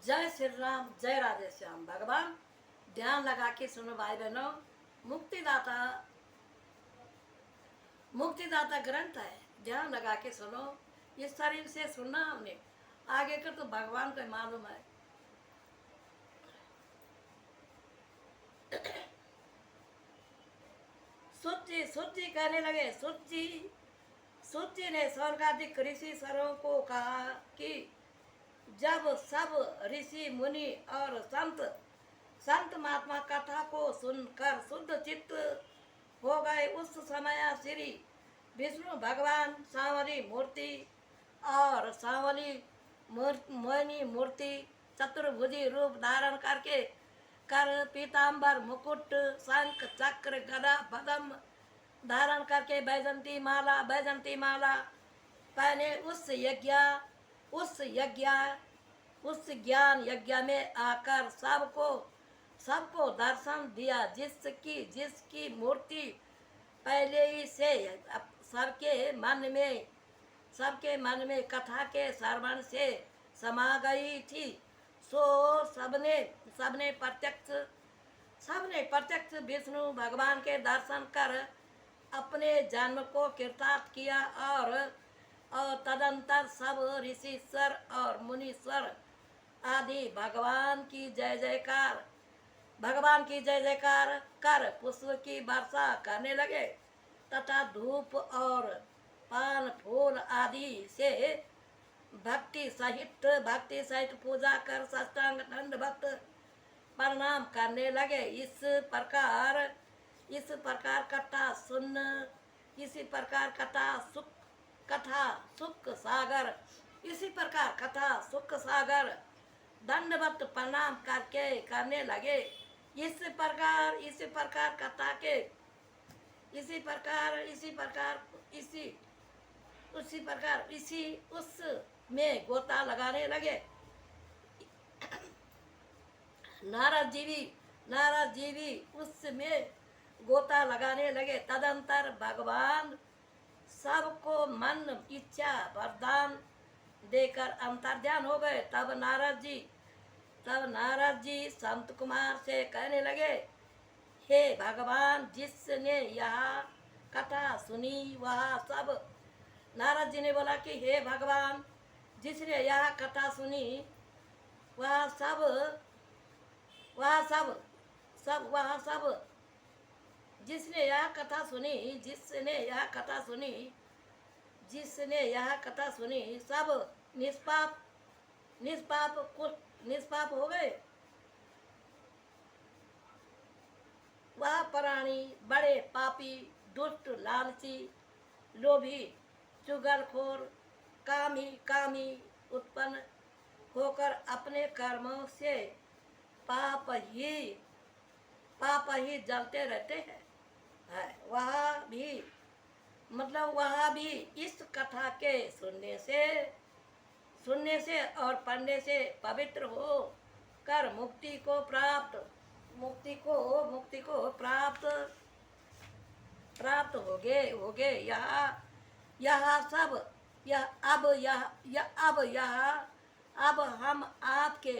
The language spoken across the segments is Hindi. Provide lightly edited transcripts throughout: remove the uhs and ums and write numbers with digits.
जय श्री राम, जय राधे श्याम। भगवान ध्यान लगा के सुनो भाई बहनों। मुक्तिदाता मुक्तिदाता ग्रंथ है, ध्यान लगा के सुनो। इस शरीर से सुनना हमने, आगे कर तो भगवान को मालूम है। सुच्ची सुच्ची कहने लगे। सुच्ची सुच्ची ने स्वर्गाधिक ऋषि सरों को कहा कि जब सब ऋषि मुनि और संत संत महात्मा कथा को सुनकर शुद्ध चित्त हो गए, उस समय श्री विष्णु भगवान सांवरी मूर्ति और सांवली मोहिनी मूर्ति चतुर्भुजी रूप धारण करके कर पीताम्बर मुकुट शंख चक्र गदा पदम धारण करके बैजंती माला पहने उस ज्ञान यज्ञ में आकर सबको दर्शन दिया, जिसकी मूर्ति पहले ही से सबके मन में कथा के श्रवण से समा गई थी। सो सबने प्रत्यक्ष विष्णु भगवान के दर्शन कर अपने जन्म को कृतार्थ किया और तदंतर सब ऋषिश्वर और मुनीश्वर आदि भगवान की जय जयकार कर पुष्प की वर्षा करने लगे तथा धूप और पान फूल आदि से भक्ति सहित पूजा कर साष्टांग दंडवत प्रणाम करने लगे। इस प्रकार कथा सुख सागर दंडवत प्रणाम करने लगे। इसी प्रकार उस में गोता लगाने लगे। नारद जी भी उसमें गोता लगाने लगे। तदंतर भगवान सबको मन इच्छा वरदान देकर अंतर्ध्यान हो गए। तब नारद जी संत कुमार से कहने लगे, हे भगवान, जिसने यह कथा सुनी वह सब। नारद जी ने बोला कि हे भगवान, जिसने यह कथा सुनी वह सब जिसने यह कथा सुनी सब निष्पाप हो गए। वह प्राणी बड़े पापी, दुष्ट, लालची, लोभी, चुगलखोर, कामी उत्पन्न होकर अपने कर्मों से पाप ही जलते रहते हैं। वह भी इस कथा के सुनने से और पढ़ने से पवित्र हो कर मुक्ति को प्राप्त हो गए। अब हम आपसे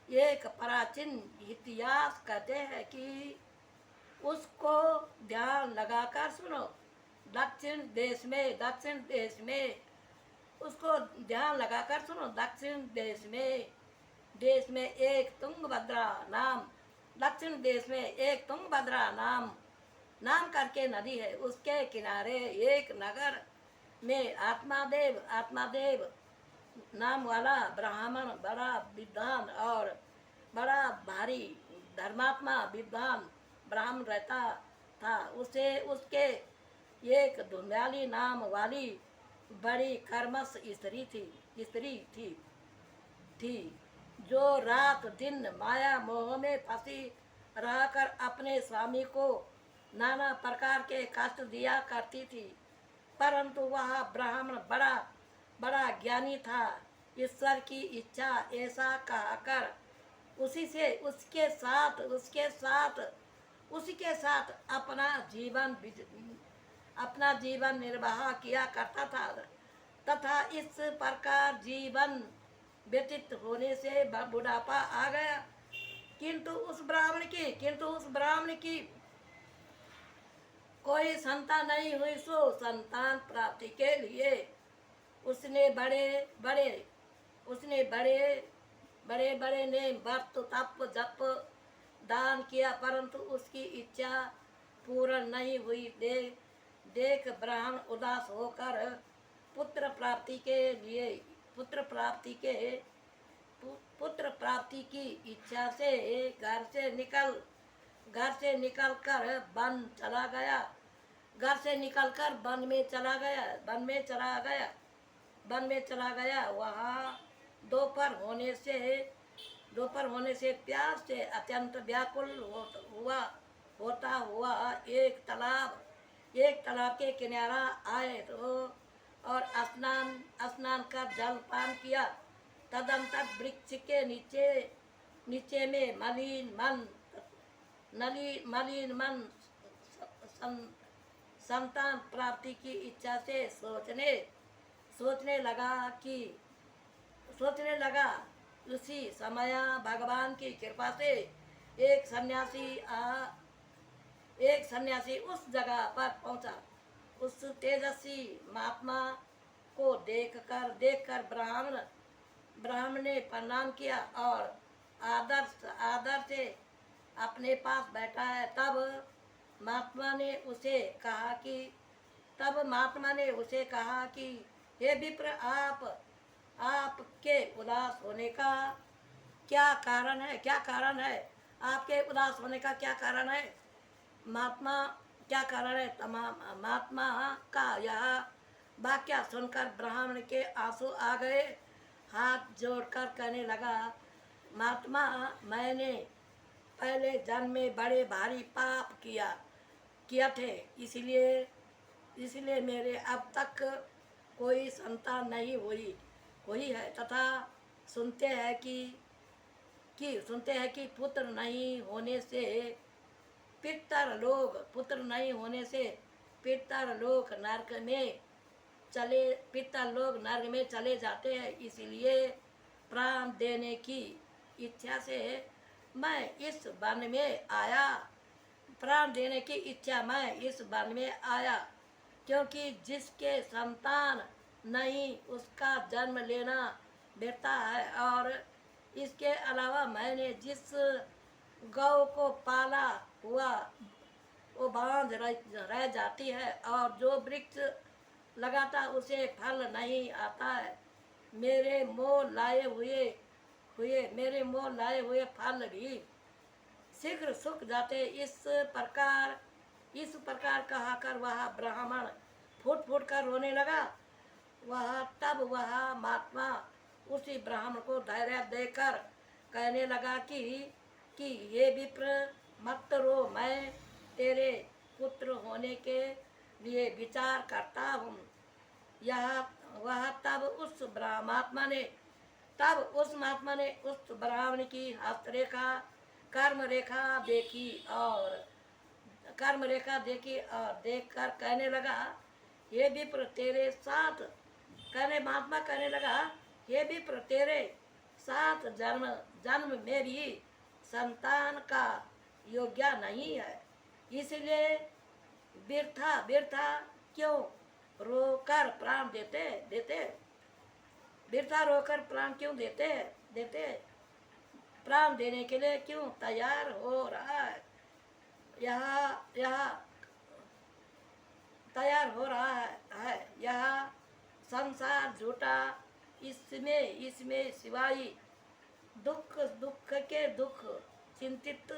एक प्राचीन इतिहास कहते हैं कि उसको ध्यान लगाकर सुनो। दक्षिण देश में उसको ध्यान लगाकर सुनो। दक्षिण देश में एक तुंगभद्रा नाम करके नदी है। उसके किनारे एक नगर में आत्मादेव नाम वाला ब्राह्मण बड़ा विद्वान और बड़ा भारी धर्मात्मा विद्वान ब्राह्मण रहता था। उसके एक धुंधाली नाम वाली बड़ी कर्मश स्त्री थी जो रात दिन माया मोह में फंसी रहकर अपने स्वामी को नाना प्रकार के कष्ट दिया करती थी। परंतु वह ब्राह्मण बड़ा ज्ञानी था। ईश्वर की इच्छा ऐसा कहकर उसके साथ अपना जीवन निर्वाह किया करता था तथा इस प्रकार व्यतीत होने से बुढ़ापा आ गया। किंतु उस ब्राह्मण की कोई संतान नहीं हुई। सो संतान प्राप्ति के लिए उसने बड़े बड़े ने व्रत तप जप दान किया, परंतु उसकी इच्छा पूर्ण नहीं हुई। देख ब्राह्मण उदास होकर पुत्र प्राप्ति के लिए पुत्र प्राप्ति की इच्छा से घर से निकल कर वन में चला गया। वहाँ दोपहर होने से प्यास से अत्यंत व्याकुल होता हुआ एक तालाब के किनारा आए तो और स्नान कर जल पान किया। तदंतर वृक्ष के नीचे में मलिन मन संतान प्राप्ति की इच्छा से सोचने लगा। उसी समय भगवान की कृपा से एक सन्यासी उस जगह पर पहुंचा। उस तेजस्वी महात्मा को देखकर ब्राह्मण ने प्रणाम किया और आदर से अपने पास बैठा है। तब महात्मा ने उसे कहा कि हे विप्र, आपके उदास होने का क्या कारण है? आपके उदास होने का क्या कारण है? महात्मा का यह वाक्य सुनकर ब्राह्मण के आंसू आ गए। हाथ जोड़कर कहने लगा, महात्मा, मैंने पहले जन्म में बड़े भारी पाप किया थे, इसलिए मेरे अब तक कोई संतान नहीं हुई है तथा सुनते हैं कि पुत्र नहीं होने से पितर लोग नरक में चले जाते हैं। इसलिए प्राण देने की इच्छा से मैं इस वन में आया, क्योंकि जिसके संतान नहीं उसका जन्म लेना व्यर्थ है। और इसके अलावा मैंने जिस गौ को पाला हुआ वो बांझ रह जाती है, और जो वृक्ष लगाता उसे फल नहीं आता है। मेरे मोह लाए हुए फल भी शीघ्र सूख जाते। इस प्रकार कहकर वह ब्राह्मण फूट कर रोने लगा। तब वह महात्मा उसी ब्राह्मण को धैर्य देकर कहने लगा कि ये विप्र, मत रो, मैं तेरे पुत्र होने के लिए विचार करता हूँ। तब उस महात्मा ने उस ब्राह्मण की हस्तरेखा कर्म रेखा देखी और देखकर कहने लगा, हे विप्र, तेरे साथ जन्म मेरी संतान का योग्य नहीं है। इसलिए व्यर्था क्यों रोकर प्राण देते? प्राण देने के लिए क्यों तैयार हो रहा है? यह संसार झूठा, इसमें सिवाय दुख के दुख चिंतित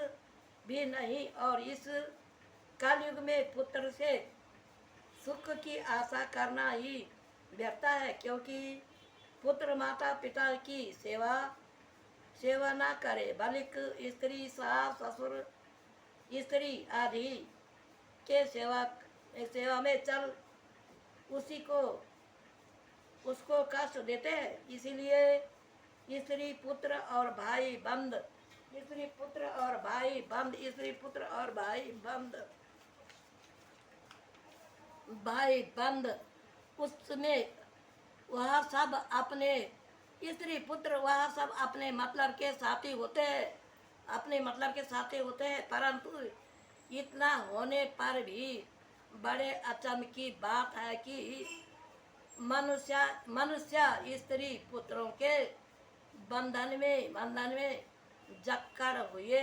भी नहीं। और इस कलयुग में पुत्र से सुख की आशा करना ही व्यर्थ है, क्योंकि पुत्र माता पिता की सेवा न करे, बल्कि स्त्री, सास, ससुर, स्त्री आदि के सेवा में चल उसको कष्ट देते हैं। इसलिए स्त्री पुत्र और भाई बंद उसमें वह सब अपने स्त्री पुत्र वह सब अपने मतलब के साथी होते हैं, अपने मतलब के साथी होते हैं, परंतु इतना होने पर भी बड़े अचंभ की बात है कि मनुष्य मनुष्य स्त्री पुत्रों के बंधन में जक्कर हुए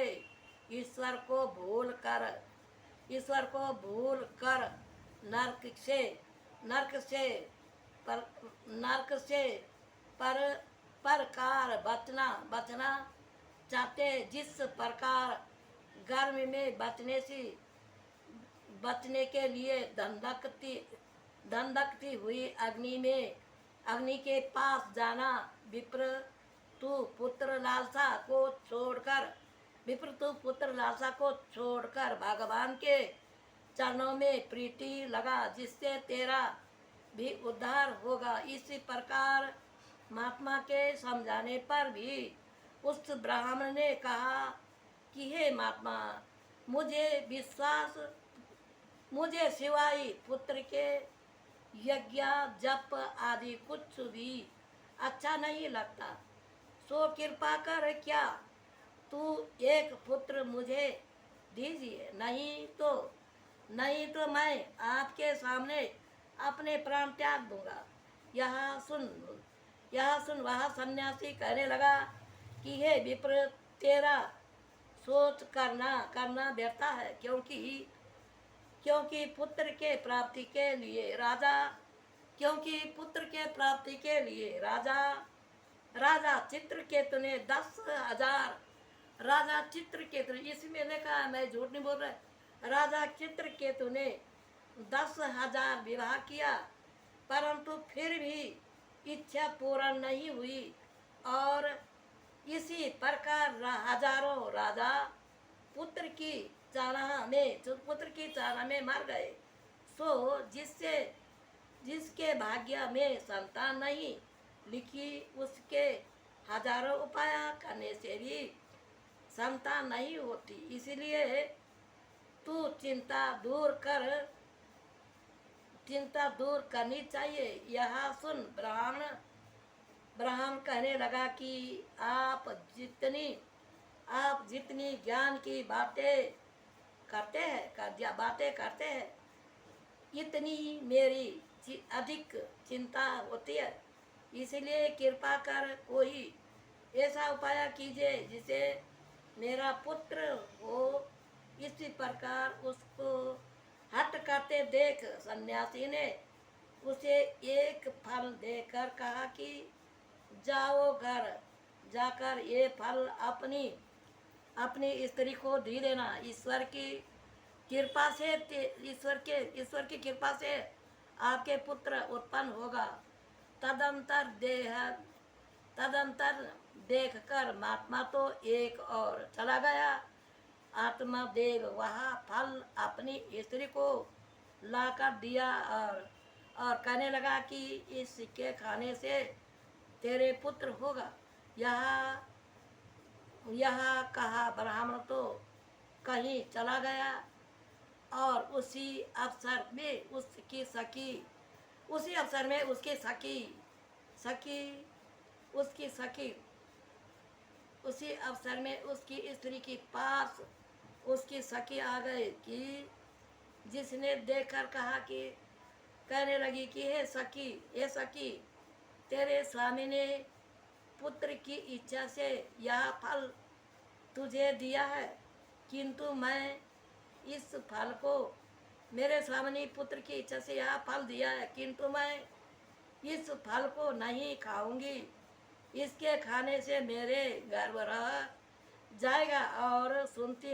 ईश्वर को भूल कर नरक से पर पर प्रकार बचना चाहते। जिस प्रकार गर्म में बचने के लिए धंधकती हुई अग्नि के पास जाना, विप्र तू पुत्र लालसा को छोड़कर भगवान के चरणों में प्रीति लगा, जिससे तेरा भी उद्धार होगा। इसी प्रकार महात्मा के समझाने पर भी उस ब्राह्मण ने कहा कि हे महात्मा, मुझे सिवाय पुत्र के यज्ञ जप आदि कुछ भी अच्छा नहीं लगता, सो कृपा कर क्या तू एक पुत्र मुझे दीजिए, नहीं तो मैं आपके सामने अपने प्राण त्याग दूंगा। यह सुन वह सन्यासी कहने लगा कि हे विप्र, तेरा सोच करना व्यर्थ है, क्योंकि पुत्र के प्राप्ति के लिए राजा चित्रकेतु ने 10,000 राजा चित्रकेतु, इसमें लिखा है, मैं झूठ नहीं बोल रहा, राजा चित्रकेतु ने 10,000 विवाह किया, परंतु फिर भी इच्छा पूर्ण नहीं हुई और इसी प्रकार हजारों राजा पुत्र की चाहना में मर गए। सो जिसके भाग्य में संतान नहीं लिखी, उसके हजारों उपाय करने से भी संतान नहीं होती। इसलिए तू चिंता दूर करनी चाहिए। यह सुन ब्राह्मण कहने लगा कि आप जितनी ज्ञान की बातें करते हैं, इतनी मेरी अधिक चिंता होती है। इसलिए कृपा कर कोई ऐसा उपाय कीजिए जिसे मेरा पुत्र हो। इसी प्रकार उसको हट करते देख सन्यासी ने उसे एक फल देकर कहा कि जाओ, घर जाकर ये फल अपनी स्त्री को दे देना। ईश्वर की कृपा से आपके पुत्र उत्पन्न होगा। तदंतर देखकर महात्मा तो एक और चला गया। आत्मदेव वह फल अपनी स्त्री को लाकर दिया और कहने लगा कि इसके खाने से तेरे पुत्र होगा। यह कहा ब्राह्मण तो कहीं चला गया और उसी अवसर में उसकी स्त्री के पास उसकी सखी आ गई कि जिसने देखकर कहने लगी कि हे सखी, तेरे स्वामी ने पुत्र की इच्छा से यह फल तुझे दिया है, किंतु मैं इस फल को मेरे स्वामी ने पुत्र की इच्छा से यह फल दिया है, किंतु मैं इस फल को नहीं खाऊंगी। इसके खाने से मेरे गर्भ रह जाएगा और सुनती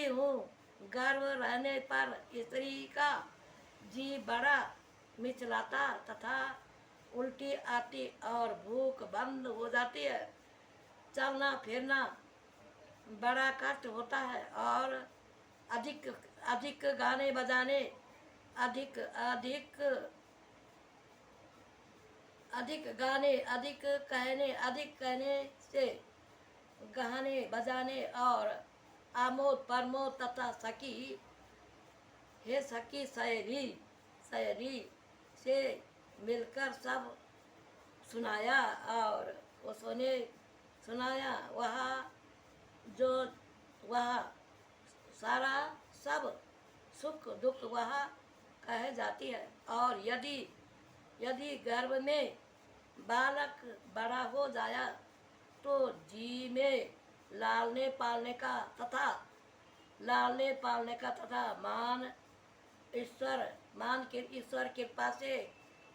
हूँ गर्भ रहने पर स्त्री का जी बड़ा मिचलाता तथा उल्टी आती और भूख बंद हो जाती है। चलना फिरना बड़ा कष्ट होता है और अधिक गाने बजाने अधिक कहने से गाने बजाने और आमोद प्रमोद तथा सखी सहेली से मिलकर सुनाया और उसने सुनाया वह जो वह सारा सब सुख दुख वह कह जाती है। और यदि यदि गर्भ में बालक बड़ा हो जाया तो जी में लालने पालने का तथा मान के ईश्वर कृपा से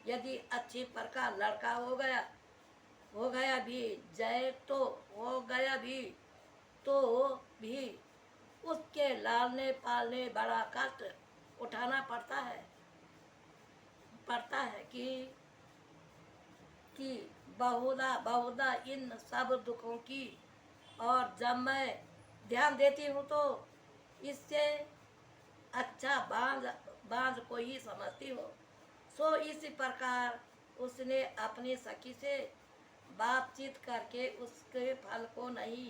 यदि अच्छी प्रकार लड़का हो गया भी जय तो हो गया भी तो भी उसके लालने पालने बड़ा कष्ट उठाना पड़ता है कि बहुधा इन सब दुखों की। और जब मैं ध्यान देती हूँ तो इससे अच्छा बांझ को ही समझती हो। सो इसी प्रकार उसने अपनी सखी से बातचीत करके उसके फल को नहीं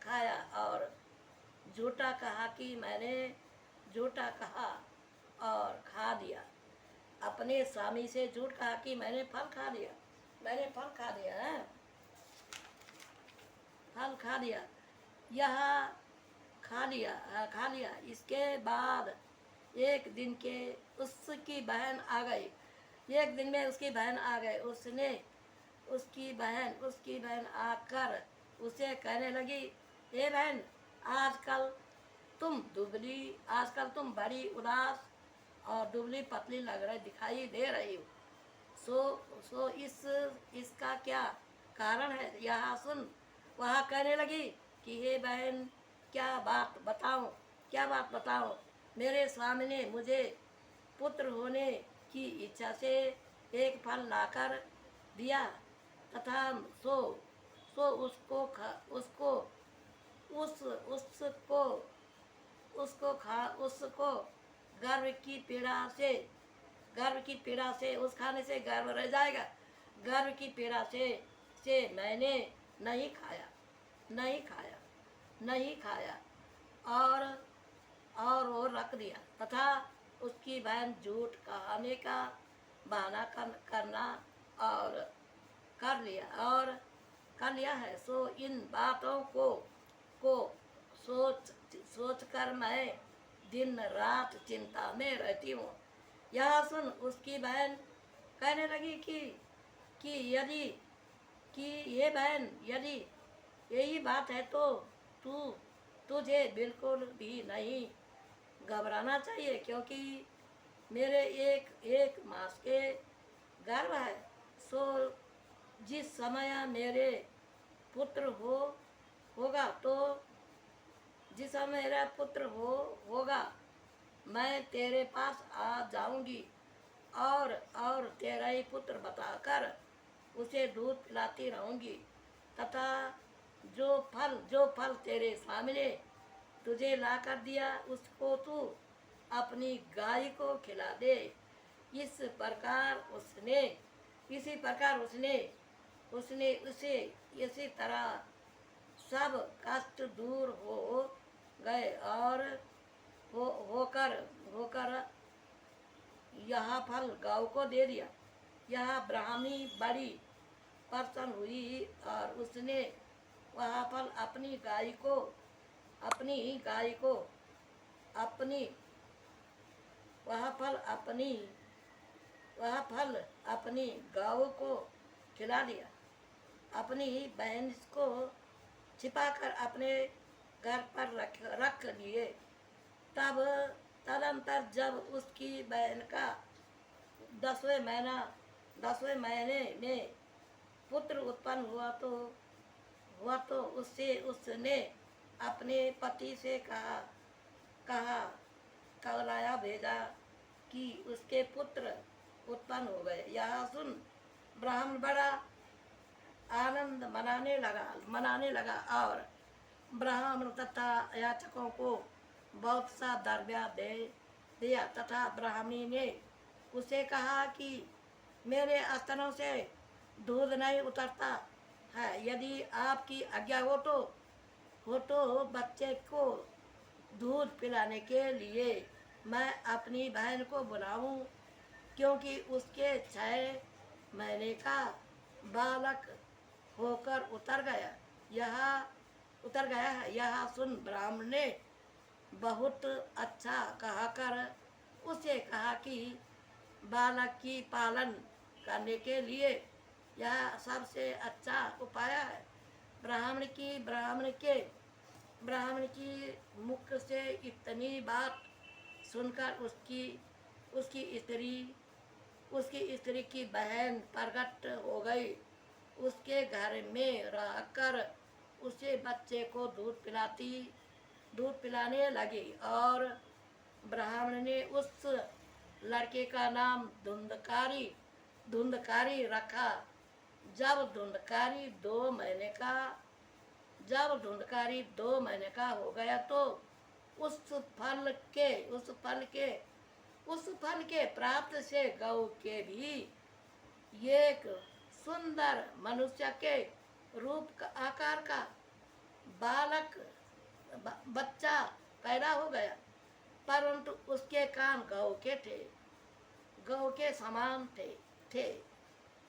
खाया और झूठा कहा कि मैंने झूठा कहा और खा लिया। अपने स्वामी से झूठ कहा कि मैंने फल खा लिया है, फल खा लिया, यह खा लिया। इसके बाद एक दिन में उसकी बहन आ गई। उसकी बहन आकर उसे कहने लगी, हे बहन, आजकल तुम बड़ी उदास और दुबली पतली दिखाई दे रही हो। सो इसका क्या कारण है, यह सुन वह कहने लगी कि हे बहन, क्या बात बताऊं। मेरे स्वामी ने मुझे पुत्र होने की इच्छा से एक फल लाकर दिया तथा सो उसको गर्भ की पीड़ा से उस खाने से गर्भ रह जाएगा। गर्भ की पीड़ा से मैंने नहीं खाया और वो रख दिया तथा उसकी बहन झूठ कहने का बहाना करना और कर लिया है। सो इन बातों को सोच कर मैं दिन रात चिंता में रहती हूँ। यह सुन उसकी बहन कहने लगी कि ये बहन, यदि यही बात है तो तुझे बिल्कुल भी नहीं घबराना चाहिए, क्योंकि मेरे एक मास के गर्भ है। सो जिस समय मेरे पुत्र होगा तो जिस समय मेरा पुत्र होगा मैं तेरे पास आ जाऊंगी और तेरा ही पुत्र बताकर उसे दूध पिलाती रहूंगी तथा जो फल तेरे सामने तुझे ला कर दिया उसको तू अपनी गाय को खिला दे। इसी प्रकार उसने उसे इसी तरह सब कष्ट दूर हो गए और होकर यह फल गाँव को दे दिया। यह ब्राह्मणी बड़ी प्रसन्न हुई और उसने वह फल अपनी अपनी गाँव को खिला दिया। अपनी बहन को छिपाकर अपने घर पर रख लिए। तदंतर जब उसकी बहन का 10वें महीने में पुत्र उत्पन्न हुआ तो उसने अपने पति से कहलाया भेजा कि उसके पुत्र उत्पन्न हो गए। यह सुन ब्राह्मण बड़ा आनंद मनाने लगा और ब्राह्मण तथा याचकों को बहुत सा द्रव्य दे दिया तथा ब्राह्मणी ने उसे कहा कि मेरे स्तनों से दूध नहीं उतरता है, यदि आपकी आज्ञा हो तो बच्चे को दूध पिलाने के लिए मैं अपनी बहन को बुलाऊं, क्योंकि उसके 6 महीने का बालक होकर उतर गया है। यह सुन ब्राह्मण ने बहुत अच्छा कहा कर उसे कहा कि बालक की पालन करने के लिए यह सबसे अच्छा उपाय है। ब्राह्मण की मुख से इतनी बात सुनकर उसकी स्त्री की बहन प्रकट हो गई। उसके घर में रहकर उसे बच्चे को दूध पिलाने लगी और ब्राह्मण ने उस लड़के का नाम धुंधकारी रखा। जब धुंधकारी 2 महीने का हो गया तो उस फल के प्राप्त से गौ के भी एक सुंदर मनुष्य के आकार का बच्चा पैदा हो गया, परंतु उसके कान गौ के समान थे।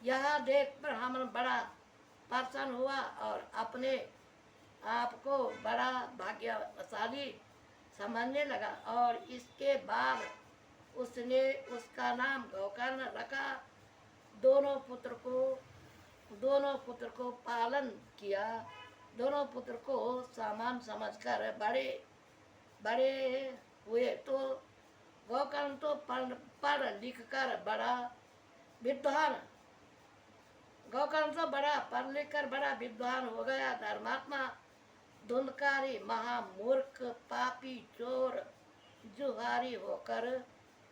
यह देख ब्राह्मण बड़ा प्रसन्न हुआ और अपने आप को बड़ा भाग्यशाली समझने लगा और इसके बाद उसने उसका नाम गोकर्ण रखा। दोनों पुत्र को पालन किया। दोनों पुत्र को सामान समझकर बड़े हुए तो गोकर्ण तो पढ़ लिख कर बड़ा विद्वान हो गया। धर्मात्मा धुंधकारी महामूर्ख पापी चोर जुहारी होकर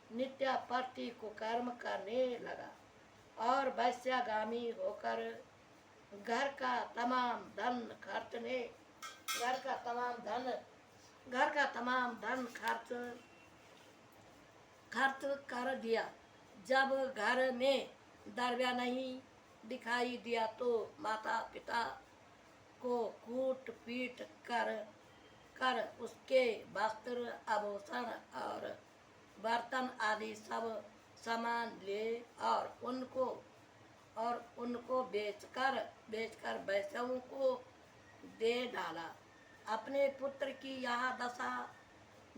नित्य प्रति कुकर्म करने लगा और वैश्यागामी होकर घर का तमाम धन खर्च कर दिया। जब घर में द्रव्य नहीं दिखाई दिया तो माता पिता को कूट पीट कर उसके वस्त्र आभूषण और बर्तन आदि सब सामान ले और उनको बेचकर वैश्यों को दे डाला। अपने पुत्र की यह दशा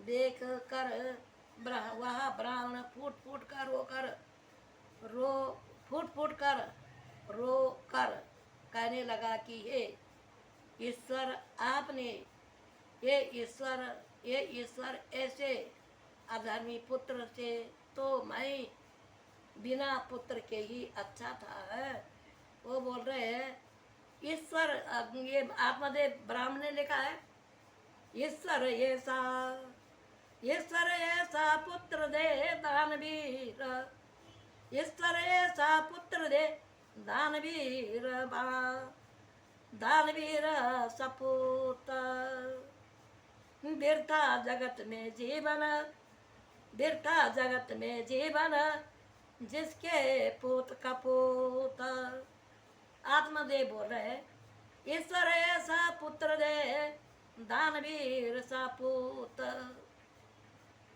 देख कर वह ब्राह्मण फूट रो कर कहने लगा कि हे ईश्वर ऐसे अधर्मी पुत्र से तो मैं बिना पुत्र के ही अच्छा था है। वो बोल रहे हैं ईश्वर, ये आत्मदेव ब्राह्मण ने लिखा है, ईश्वर ऐसा पुत्र दे दानवीर, ईश्वर ऐसा पुत्र दे दानवीर सपूत। व्यर्था जगत में जीवन जिसके पूत कपूत। आत्मदेव बोल रहे ईश्वर ऐसा पुत्र दे दानवीर सपूत।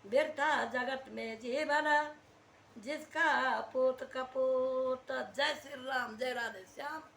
व्यर्था जगत में जीवन जिसका पूत कपूत। जय श्री राम, जय राधे श्याम।